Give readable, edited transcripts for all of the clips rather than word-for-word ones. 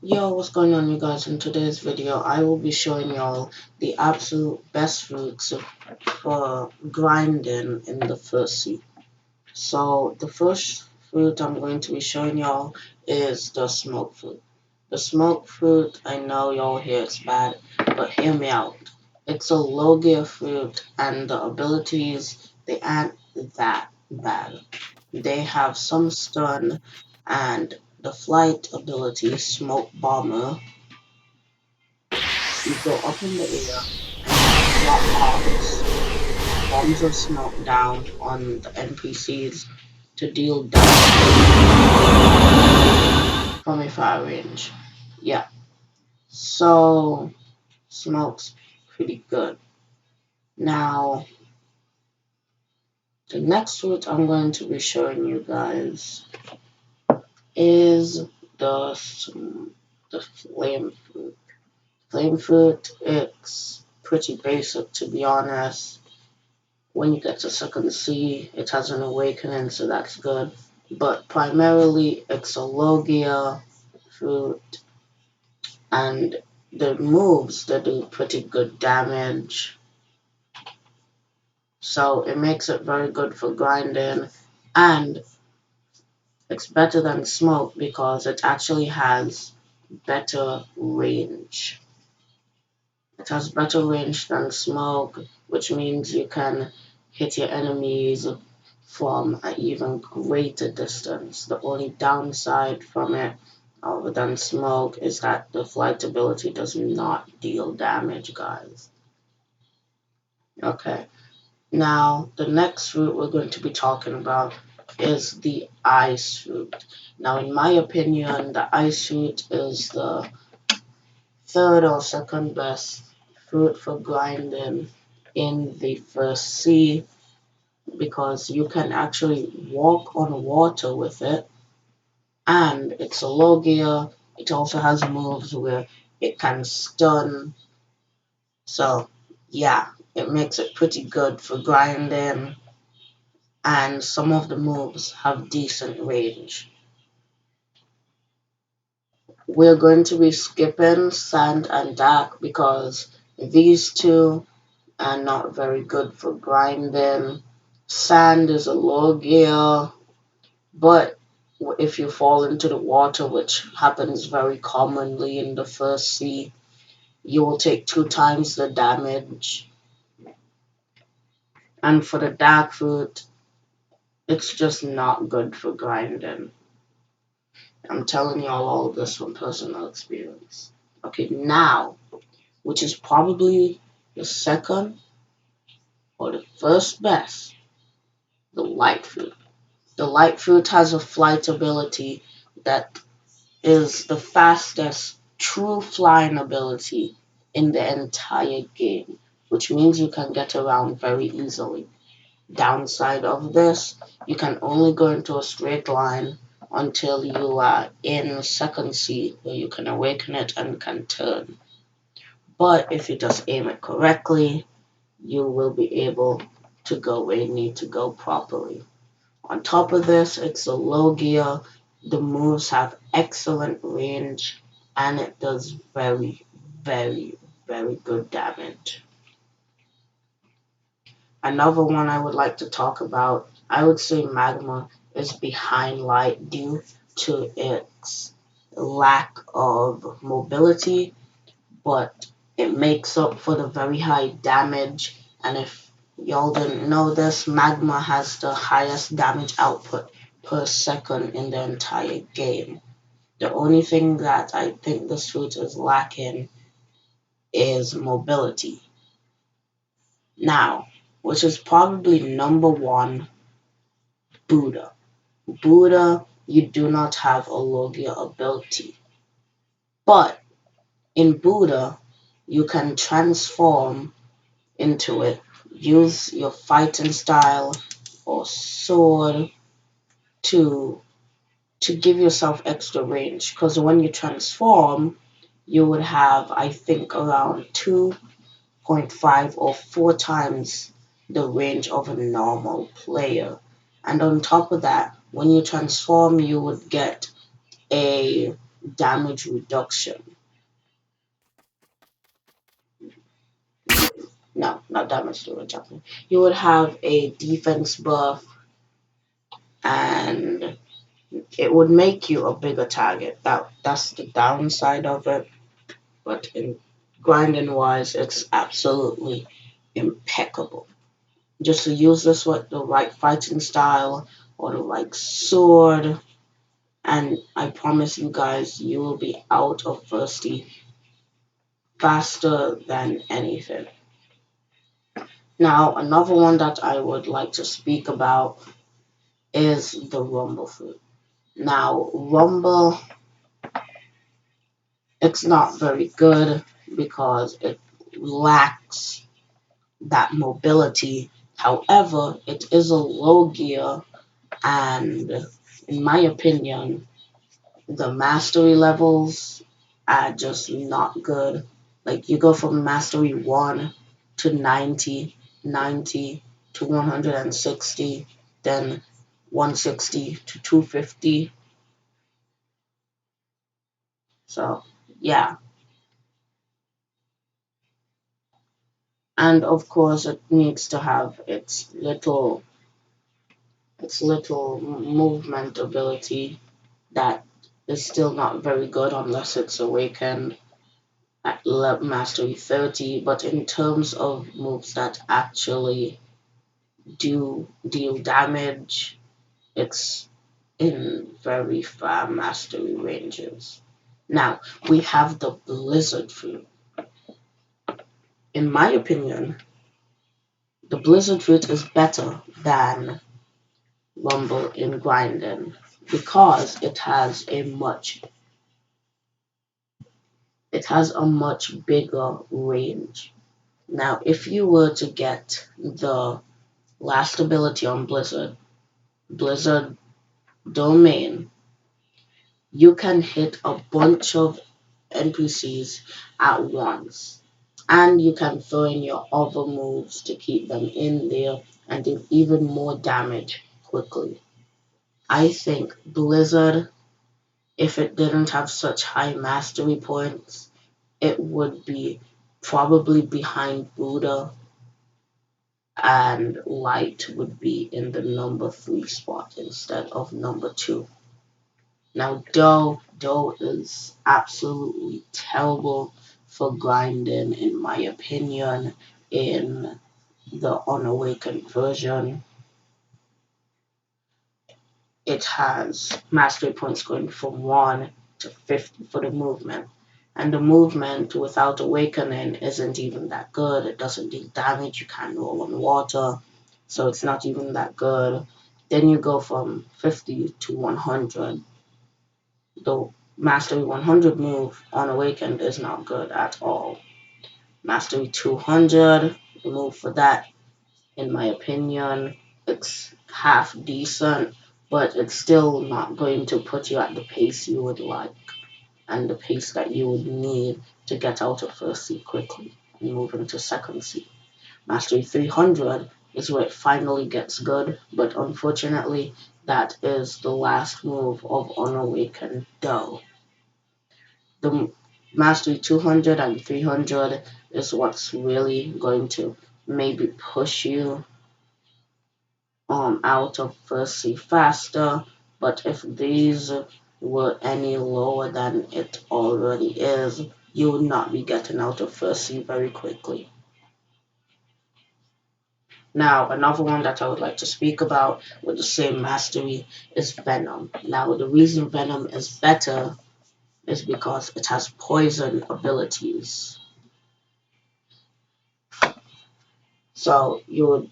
Yo, what's going on, you guys? In today's video, I will be showing y'all the absolute best fruits for grinding in the first seed. So, the first fruit I'm going to be showing y'all is the smoke fruit. The smoke fruit, I know y'all hear it's bad, but hear me out. It's a low-gear fruit, and the abilities, they aren't that bad. They have some stun and the flight ability, Smoke Bomber. You go up in the air and you drop bombs of smoke down on the NPCs to deal damage from a far range. Yeah, so smoke's pretty good. Now, the next route I'm going to be showing you guys is the flame fruit. Flame fruit, it's pretty basic to be honest. When you get to second C, it has an awakening, so that's good. But primarily, it's a low gear fruit, and the moves that do pretty good damage. So it makes it very good for grinding, and it's better than smoke because it actually has better range. It has better range than smoke, which means you can hit your enemies from an even greater distance. The only downside from it, other than smoke, is that the flight ability does not deal damage, guys. Okay, now the next route we're going to be talking about is the ice route. Now, in my opinion, the ice route is the third or second best fruit for grinding in the first sea because you can actually walk on water with it, and it's a low gear. It also has moves where it can stun. So yeah, it makes it pretty good for grinding, and some of the moves have decent range. We're going to be skipping sand and dark because these two are not very good for grinding. Sand is a low gear, but if you fall into the water, which happens very commonly in the first sea, you will take 2 times the damage. And for the dark fruit, it's just not good for grinding. I'm telling y'all all this from personal experience. Okay, now, which is probably the second or the first best, the light fruit. The light fruit has a flight ability that is the fastest true flying ability in the entire game, which means you can get around very easily. Downside of this, you can only go into a straight line until you are in second C, where you can awaken it and can turn. But if you just aim it correctly, you will be able to go where you need to go properly. On top of this, it's a low gear. The moves have excellent range, and it does very, very, very good damage. Another one I would like to talk about, I would say Magma is behind Light due to its lack of mobility, but it makes up for the very high damage. And if y'all didn't know this, Magma has the highest damage output per second in the entire game. The only thing that I think this fruit is lacking is mobility. Now, which is probably number one, Buddha. Buddha, you do not have a Logia ability. But in Buddha, you can transform into it. Use your fighting style or sword to give yourself extra range. Because when you transform, you would have, I think, around 2.5 or 4 times the range of a normal player. And on top of that, when you transform, you would get a damage reduction. No, not damage reduction. You would have a defense buff, and it would make you a bigger target. That's the downside of it. But in grinding wise, it's absolutely impeccable. Just to use this with the right fighting style or the right sword, and I promise you guys, you will be out of thirsty faster than anything. Now, another one that I would like to speak about is the Rumble fruit. Now, Rumble, it's not very good because it lacks that mobility. However, it is a low gear, and in my opinion, the mastery levels are just not good. Like you go from mastery 1 to 90, 90 to 160, then 160 to 250. So, yeah. And of course, it needs to have its little movement ability that is still not very good unless it's awakened at mastery 30. But in terms of moves that actually do deal damage, it's in very far mastery ranges. Now, we have the Blizzard fruit. In my opinion, the Blizzard fruit is better than Rumble in grinding because it has a much bigger range. Now, if you were to get the last ability on Blizzard Domain, you can hit a bunch of NPCs at once. And you can throw in your other moves to keep them in there and do even more damage quickly. I think Blizzard, if it didn't have such high mastery points, it would be probably behind Buddha, and Light would be in the number 3 spot instead of number 2. Now, Doe is absolutely terrible for grinding, in my opinion, in the unawakened version. It has mastery points going from 1 to 50 for the movement. And the movement without awakening isn't even that good. It doesn't do damage. You can't roll on water. So it's not even that good. Then you go from 50 to 100. The Mastery 100 move on Awakened is not good at all. Mastery 200, the move for that, in my opinion, it's half decent, but it's still not going to put you at the pace you would like and the pace that you would need to get out of first seed quickly and move into second seed. Mastery 300 is where it finally gets good, but unfortunately, that is the last move of Unawakened Doe. The Mastery 200 and 300 is what's really going to maybe push you out of first C faster, but if these were any lower than it already is, you would not be getting out of first C very quickly. Now, another one that I would like to speak about with the same mastery is Venom. Now, the reason Venom is better is because it has poison abilities. So you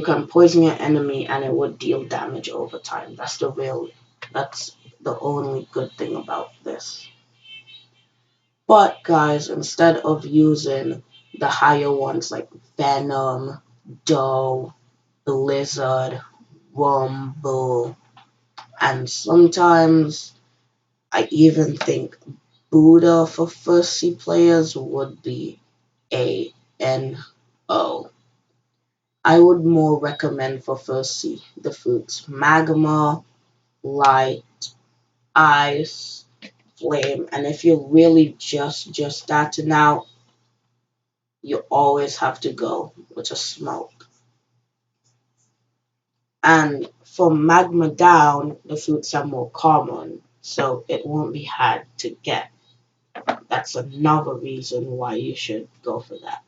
can poison your enemy and it would deal damage over time. That's the only good thing about this. But guys, instead of using the higher ones like Venom, Doe, Blizzard, Rumble, and sometimes I even think Buddha for first C players would be ANO. I would more recommend for first C the fruits Magma, Light, Ice, flame. And if you're really just starting out, you always have to go with a smoke. And for magma down, the fruits are more common, so it won't be hard to get. That's another reason why you should go for that.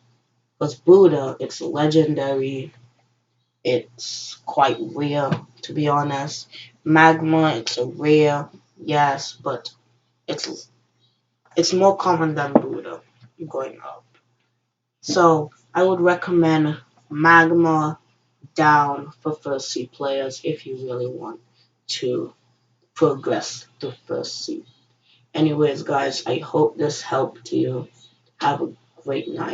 Because Buddha, it's legendary, it's quite rare, to be honest. Magma, it's a rare, yes, but it's it's more common than Buddha going up. So I would recommend Magma down for first seed players if you really want to progress to first seed. Anyways, guys, I hope this helped you. Have a great night.